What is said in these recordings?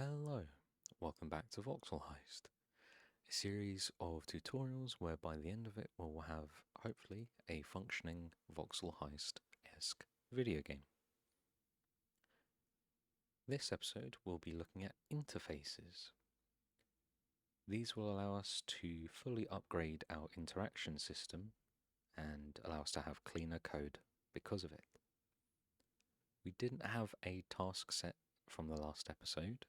Hello, welcome back to Voxel Heist, a series of tutorials where by the end of it we'll have, hopefully, a functioning Voxel Heist-esque video game. This episode we'll be looking at interfaces. These will allow us to fully upgrade our interaction system and allow us to have cleaner code because of it. We didn't have a task set from the last episode,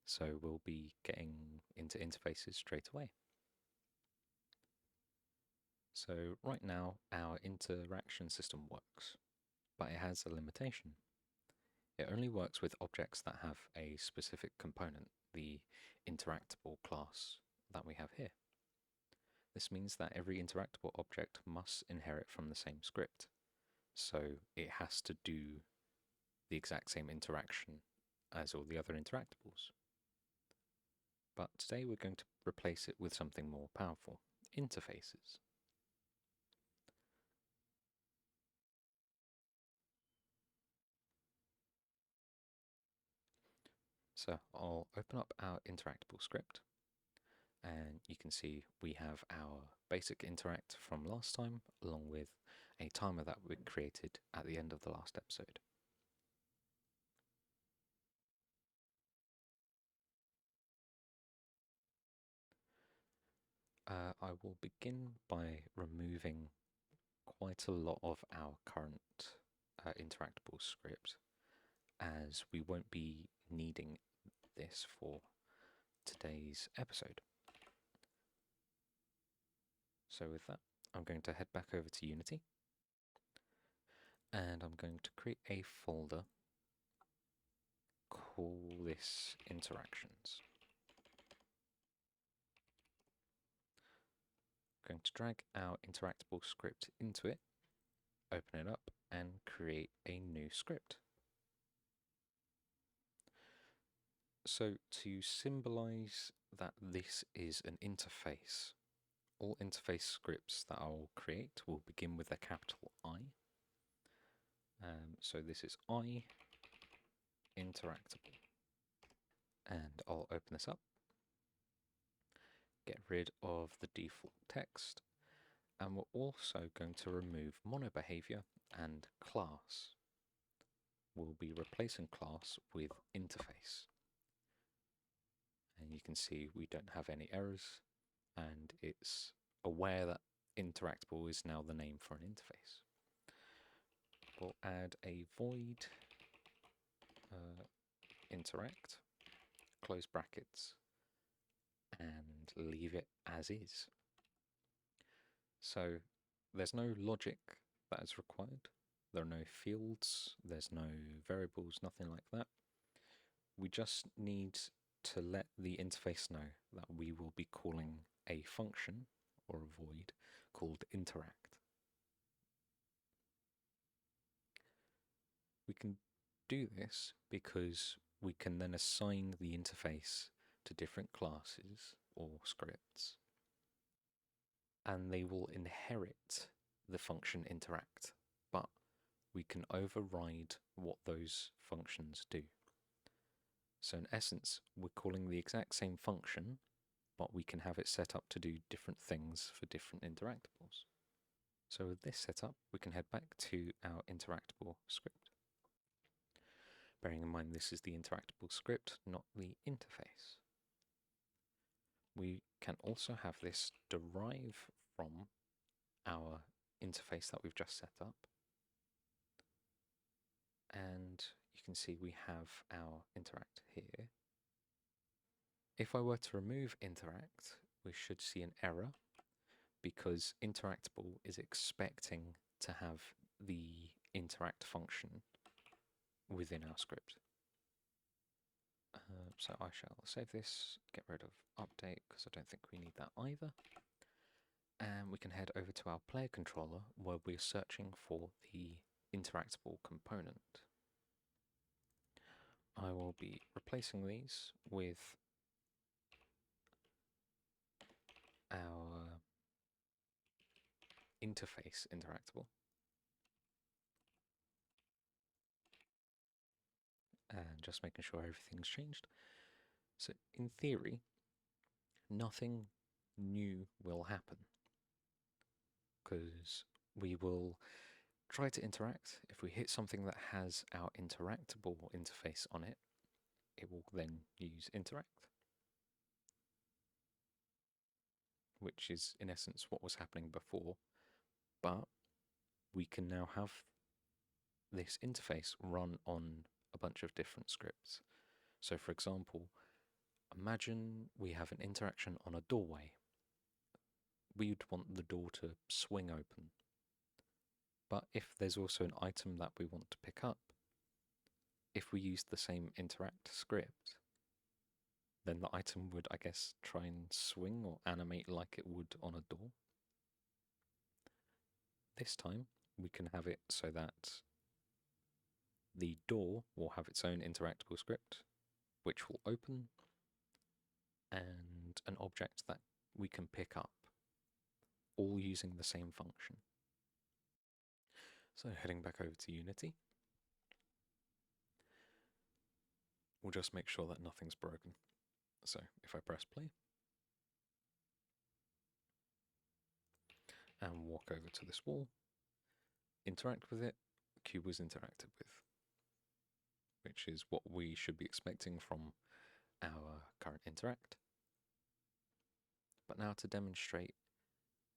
so we'll be getting into interfaces straight away. So right now our interaction system works, but it has a limitation. It only works with objects that have a specific component, the interactable class that we have here. This means that every interactable object must inherit from the same script, so it has to do the exact same interaction as all the other interactables. But today we're going to replace it with something more powerful, interfaces. So I'll open up our interactable script, and you can see we have our basic interact from last time, along with a timer that we created at the end of the last episode. I will begin by removing quite a lot of our current interactable script, as we won't be needing this for today's episode. So with that, I'm going to head back over to Unity, and I'm going to create a folder, call this interactions. I'm going to drag our interactable script into it, open it up, and create a new script. So to symbolize that this is an interface, all interface scripts that I'll create will begin with a capital I. So this is I interactable. And I'll open this up, get rid of the default text, and we're also going to remove monobehavior and class. We'll be replacing class with interface. And you can see we don't have any errors, and it's aware that interactable is now the name for an interface. We'll add a void interact, close brackets, and leave it as is. So there's no logic that is required. There are no fields, there's no variables, nothing like that. We just need to let the interface know that we will be calling a function or a void called interact. We can do this because we can then assign the interface to different classes or scripts, and they will inherit the function interact, but we can override what those functions do. So in essence, we're calling the exact same function, but we can have it set up to do different things for different interactables. So with this setup, we can head back to our interactable script. Bearing in mind this is the interactable script, not the interface. We can also have this derive from our interface that we've just set up. And you can see we have our interact here. If I were to remove interact, we should see an error because interactable is expecting to have the interact function within our script. So I shall save this, get rid of update because I don't think we need that either. And we can head over to our player controller where we're searching for the interactable component. I will be replacing these with our interface interactable. And just making sure everything's changed. So in theory, nothing new will happen because we will try to interact. If we hit something that has our interactable interface on it, it will then use interact, which is in essence what was happening before, but we can now have this interface run on a bunch of different scripts. So for example, imagine we have an interaction on a doorway. We'd want the door to swing open. But if there's also an item that we want to pick up, if we use the same interact script, then the item would, I guess, try and swing or animate like it would on a door. This time, we can have it so that the door will have its own interactable script, which will open, and an object that we can pick up, all using the same function. So heading back over to Unity, we'll just make sure that nothing's broken. So if I press play and walk over to this wall, interact with it, the cube was interacted with, which is what we should be expecting from our current interact. But now to demonstrate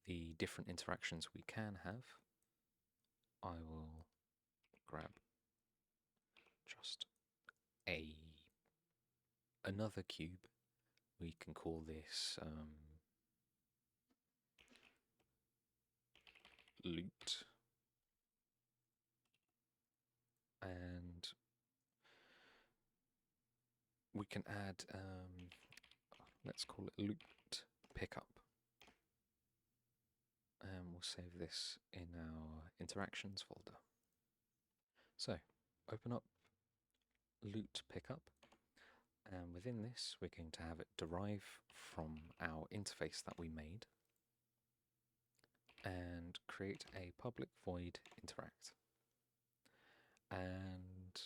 the different interactions we can have, I will grab just another cube. We can call this loot, and we can add, let's call it loot pickup, and we'll save this in our interactions folder. So open up loot pickup, and within this we're going to have it derive from our interface that we made and create a public void interact. And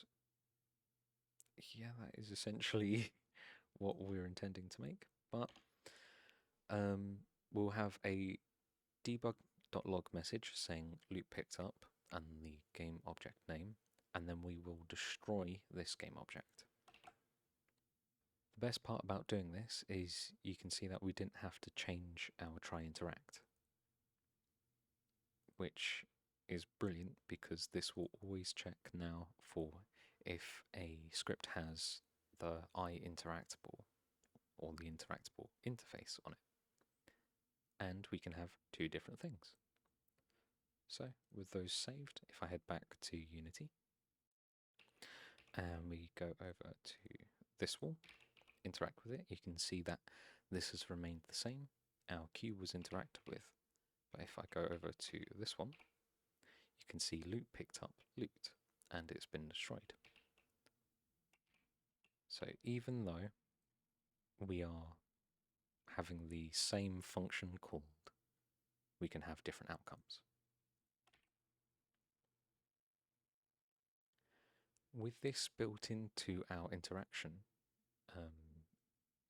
yeah, that is essentially what we're intending to make, but we'll have a debug.log message saying loot picked up and the game object name, and then we will destroy this game object. The best part about doing this is you can see that we didn't have to change our try interact, which is brilliant because this will always check now for if a script has the interactable or the interactable interface on it. And we can have two different things. So with those saved, if I head back to Unity and we go over to this wall, interact with it, you can see that this has remained the same. Our cube was interacted with. But if I go over to this one, you can see loot picked up loot, and it's been destroyed. So even though we are having the same function called, we can have different outcomes. With this built into our interaction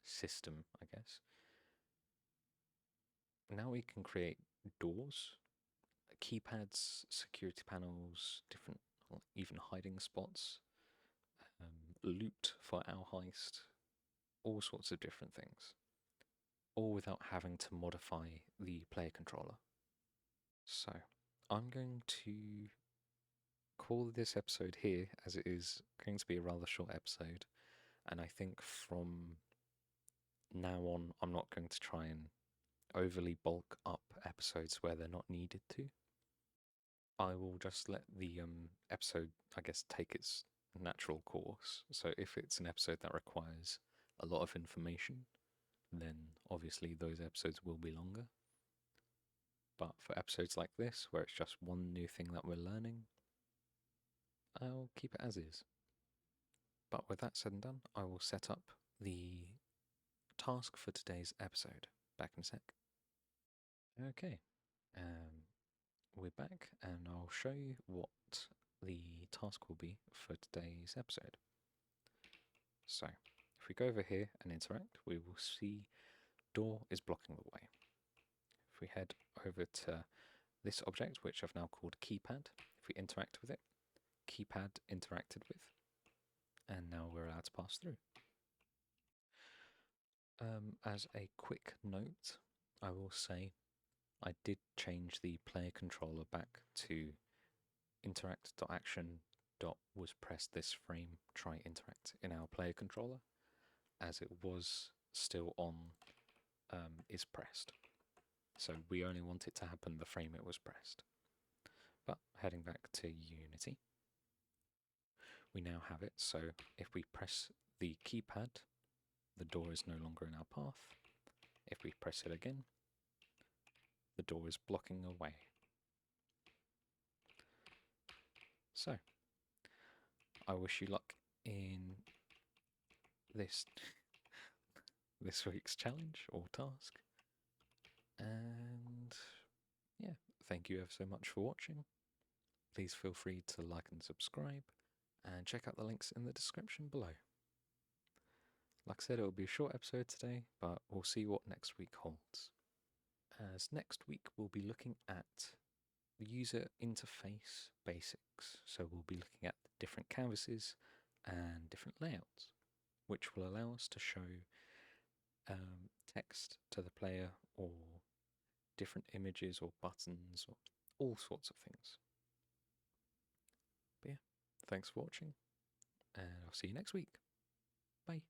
system, I guess, now we can create doors, keypads, security panels, different, even hiding spots, loot for our heist, all sorts of different things, all without having to modify the player controller. So I'm going to call this episode here, as it is going to be a rather short episode, and I think from now on I'm not going to try and overly bulk up episodes where they're not needed to. I will just let the episode, I guess, take its natural course. So if it's an episode that requires a lot of information, then obviously those episodes will be longer. But for episodes like this, where it's just one new thing that we're learning, I'll keep it as is. But with that said and done, I will set up the task for today's episode. Back in a sec. Okay, we're back, and I'll show you what the task will be for today's episode. So, if we go over here and interact, we will see door is blocking the way. If we head over to this object, which I've now called keypad, if we interact with it, keypad interacted with, and now we're allowed to pass through. As a quick note, I will say I did change the player controller back to interact.action.was press this frame, try interact in our player controller, as it was still on is pressed. So we only want it to happen the frame it was pressed. But heading back to Unity, we now have it, so if we press the keypad, the door is no longer in our path. If we press it again, the door is blocking away. So, I wish you luck in this week's challenge or task. And yeah, thank you ever so much for watching. Please feel free to like and subscribe, and check out the links in the description below. Like I said, it will be a short episode today, but we'll see what next week holds. As next week we'll be looking at the user interface basics. So we'll be looking at different canvases and different layouts, which will allow us to show text to the player, or different images or buttons, or all sorts of things. But yeah, thanks for watching, and I'll see you next week. Bye.